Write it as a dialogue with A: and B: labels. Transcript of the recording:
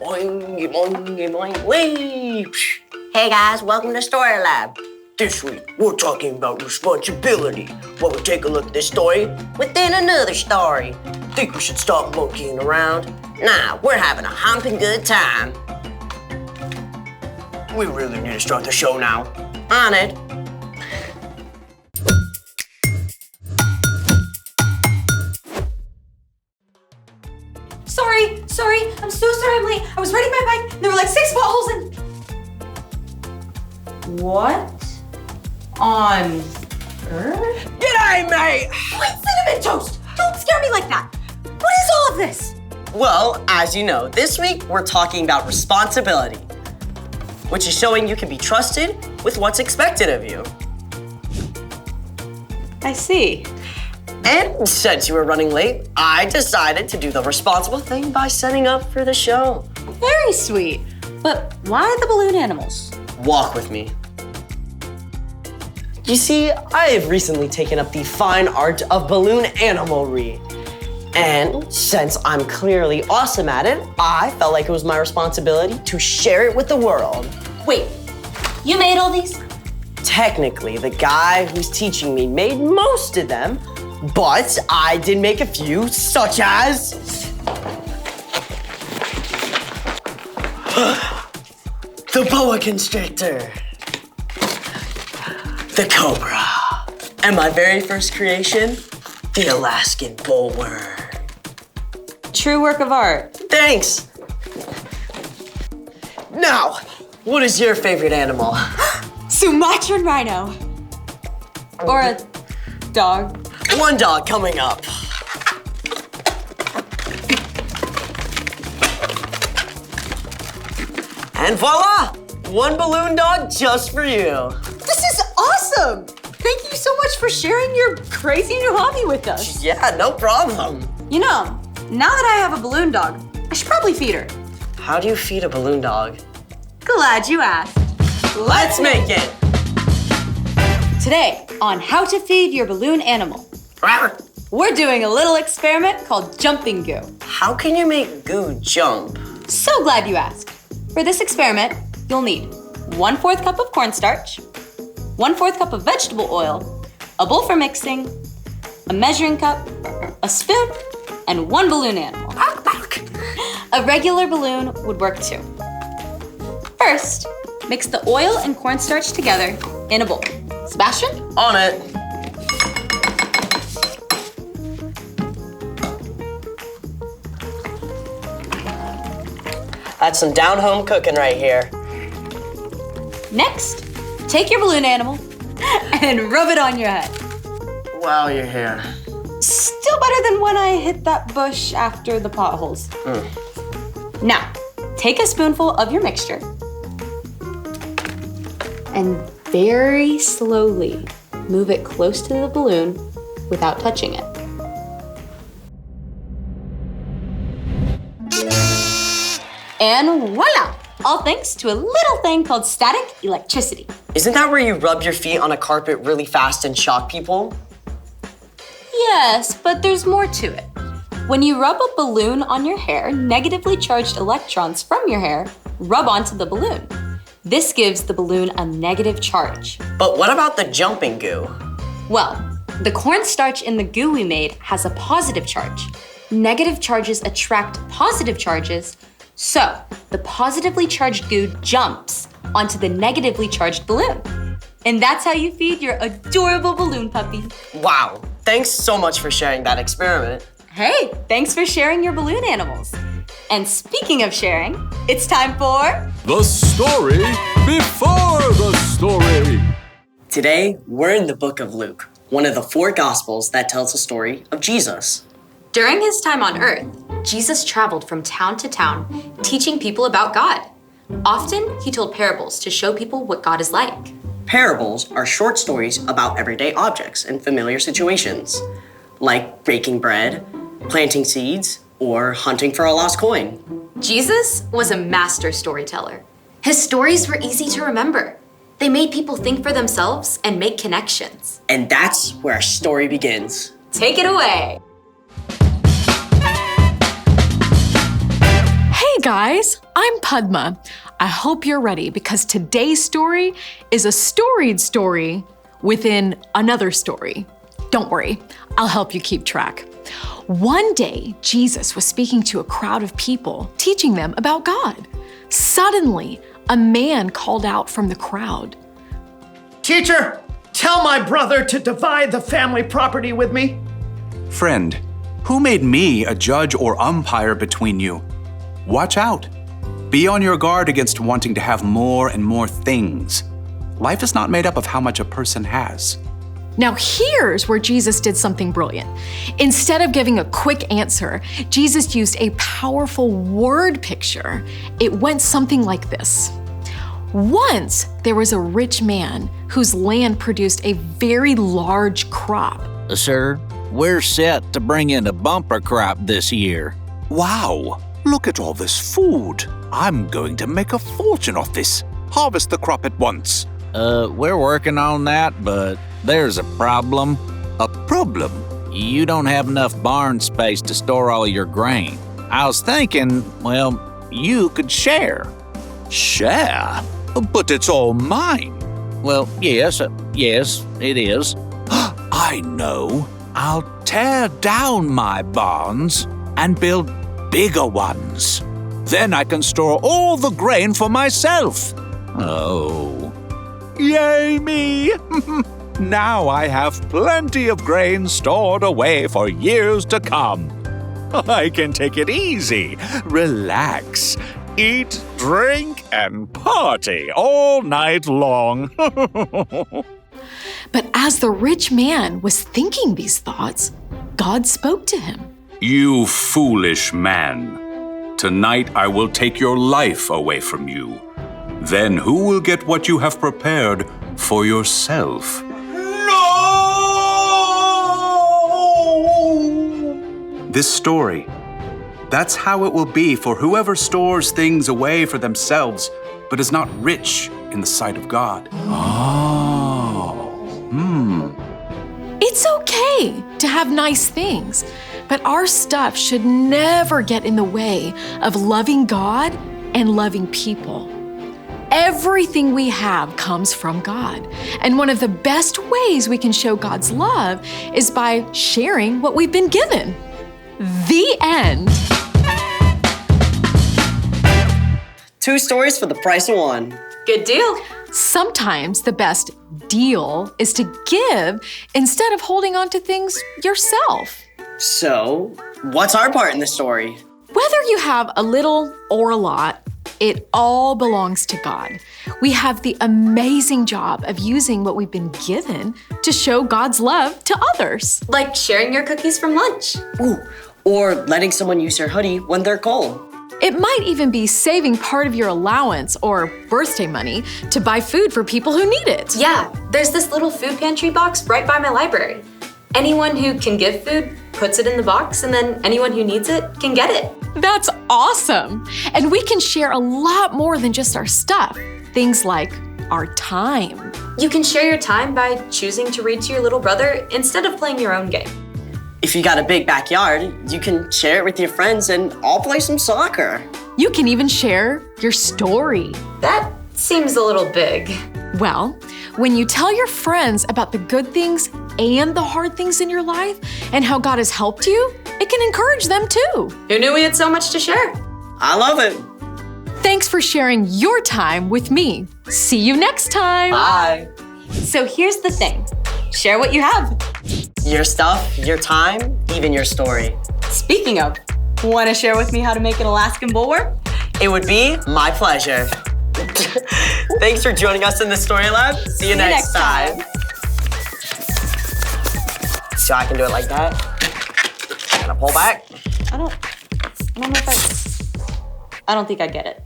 A: Boing, boing, boing, wee. Hey guys, welcome to Story Lab. This week, we're talking about responsibility. While we take a look at this story within another story. Think we should stop monkeying around? Nah, we're having a humping good time. We really need to start the show now. On it.
B: Sorry, I'm so sorry I'm late. I was riding my bike and there were like 6 potholes and... What on earth?
A: G'day, mate!
B: Wait, Cinnamon Toast! Don't scare me like that! What is all of this?
A: Well, as you know, this week we're talking about responsibility, which is showing you can be trusted with what's expected of you.
B: I see.
A: And since you were running late, I decided to do the responsible thing by setting up for the show.
B: Very sweet. But why the balloon animals?
A: Walk with me. You see, I have recently taken up the fine art of balloon animalry. And since I'm clearly awesome at it, I felt like it was my responsibility to share it with the world.
B: Wait, you made all these?
A: Technically, the guy who's teaching me made most of them, but I did make a few, such as... the boa constrictor, the cobra, and my very first creation, the Alaskan bullworm.
B: True work of art.
A: Thanks. Now, what is your favorite animal?
B: Sumatran rhino. Or a dog.
A: One dog coming up. And voila! One balloon dog just for you.
B: This is awesome! Thank you so much for sharing your crazy new hobby with us.
A: Yeah, no problem.
B: You know, now that I have a balloon dog, I should probably feed her.
A: How do you feed a balloon dog?
B: Glad you asked.
A: Let's make it!
B: Today, on how to feed your balloon animal, we're doing a little experiment called jumping goo.
A: How can you make goo jump?
B: So glad you asked. For this experiment, you'll need 1/4 cup of cornstarch, 1/4 cup of vegetable oil, a bowl for mixing, a measuring cup, a spoon, and 1 balloon animal. A regular balloon would work too. First, mix the oil and cornstarch together in a bowl. Sebastian?
A: On it. That's some down-home cooking right here.
B: Next, take your balloon animal and rub it on your head.
A: Wow, your hair.
B: Still better than when I hit that bush after the potholes. Now, take a spoonful of your mixture and very slowly move it close to the balloon without touching it. And voila! All thanks to a little thing called static electricity.
A: Isn't that where you rub your feet on a carpet really fast and shock people?
B: Yes, but there's more to it. When you rub a balloon on your hair, negatively charged electrons from your hair rub onto the balloon. This gives the balloon a negative charge.
A: But what about the jumping goo?
B: Well, the cornstarch in the goo we made has a positive charge. Negative charges attract positive charges, so the positively charged goo jumps onto the negatively charged balloon. And that's how you feed your adorable balloon puppy.
A: Wow, thanks so much for sharing that experiment.
B: Hey, thanks for sharing your balloon animals. And speaking of sharing, it's time for...
C: The story before the story.
A: Today, we're in the book of Luke, one of the 4 Gospels that tells the story of Jesus.
B: During his time on earth, Jesus traveled from town to town, teaching people about God. Often, he told parables to show people what God is like.
A: Parables are short stories about everyday objects and familiar situations, like baking bread, planting seeds, or hunting for a lost coin.
B: Jesus was a master storyteller. His stories were easy to remember. They made people think for themselves and make connections.
A: And that's where our story begins.
B: Take it away.
D: Hey guys, I'm Padma. I hope you're ready because today's story is a storied story within another story. Don't worry, I'll help you keep track. One day, Jesus was speaking to a crowd of people, teaching them about God. Suddenly, a man called out from the crowd.
E: Teacher, tell my brother to divide the family property with me.
F: Friend, who made me a judge or umpire between you? Watch out. Be on your guard against wanting to have more and more things. Life is not made up of how much a person has.
D: Now here's where Jesus did something brilliant. Instead of giving a quick answer, Jesus used a powerful word picture. It went something like this. Once there was a rich man whose land produced a very large crop.
G: Sir, we're set to bring in a bumper crop this year.
F: Wow, look at all this food. I'm going to make a fortune off this. Harvest the crop at once.
G: We're working on that, but there's a problem.
F: A problem?
G: You don't have enough barn space to store all your grain. I was thinking, well, you could share.
F: Share? But it's all mine.
G: Well, yes, it is.
F: I know. I'll tear down my barns and build bigger ones. Then I can store all the grain for myself.
G: Oh.
F: Yay me! Now I have plenty of grain stored away for years to come. I can take it easy, relax, eat, drink, and party all night long.
D: But as the rich man was thinking these thoughts, God spoke to him.
F: You foolish man. Tonight I will take your life away from you. Then who will get what you have prepared for yourself? No! This story, that's how it will be for whoever stores things away for themselves, but is not rich in the sight of God.
D: It's okay to have nice things, but our stuff should never get in the way of loving God and loving people. Everything we have comes from God, and one of the best ways we can show God's love is by sharing what we've been given. The end.
A: 2 stories for the price of 1.
B: Good deal.
D: Sometimes the best deal is to give instead of holding on to things yourself.
A: So, what's our part in the story?
D: Whether you have a little or a lot, it all belongs to God. We have the amazing job of using what we've been given to show God's love to others.
B: Like sharing your cookies from lunch.
A: Ooh, or letting someone use your hoodie when they're cold.
D: It might even be saving part of your allowance or birthday money to buy food for people who need it.
B: Yeah, there's this little food pantry box right by my library. Anyone who can give food puts it in the box, and then anyone who needs it can get it.
D: That's awesome! And we can share a lot more than just our stuff. Things like our time.
B: You can share your time by choosing to read to your little brother instead of playing your own game.
A: If you got a big backyard, you can share it with your friends and all play some soccer.
D: You can even share your story.
B: That seems a little big.
D: Well, when you tell your friends about the good things and the hard things in your life and how God has helped you, it can encourage them too.
B: Who knew we had so much to share?
A: I love it.
D: Thanks for sharing your time with me. See you next time.
A: Bye.
B: So here's the thing. Share what you have.
A: Your stuff, your time, even your story.
B: Speaking of, want to share with me how to make an Alaskan bullworm?
A: It would be my pleasure. Thanks for joining us in the Story Lab. See you next time. So I can do it like that. And I pull back.
B: I don't know if I don't think I get it.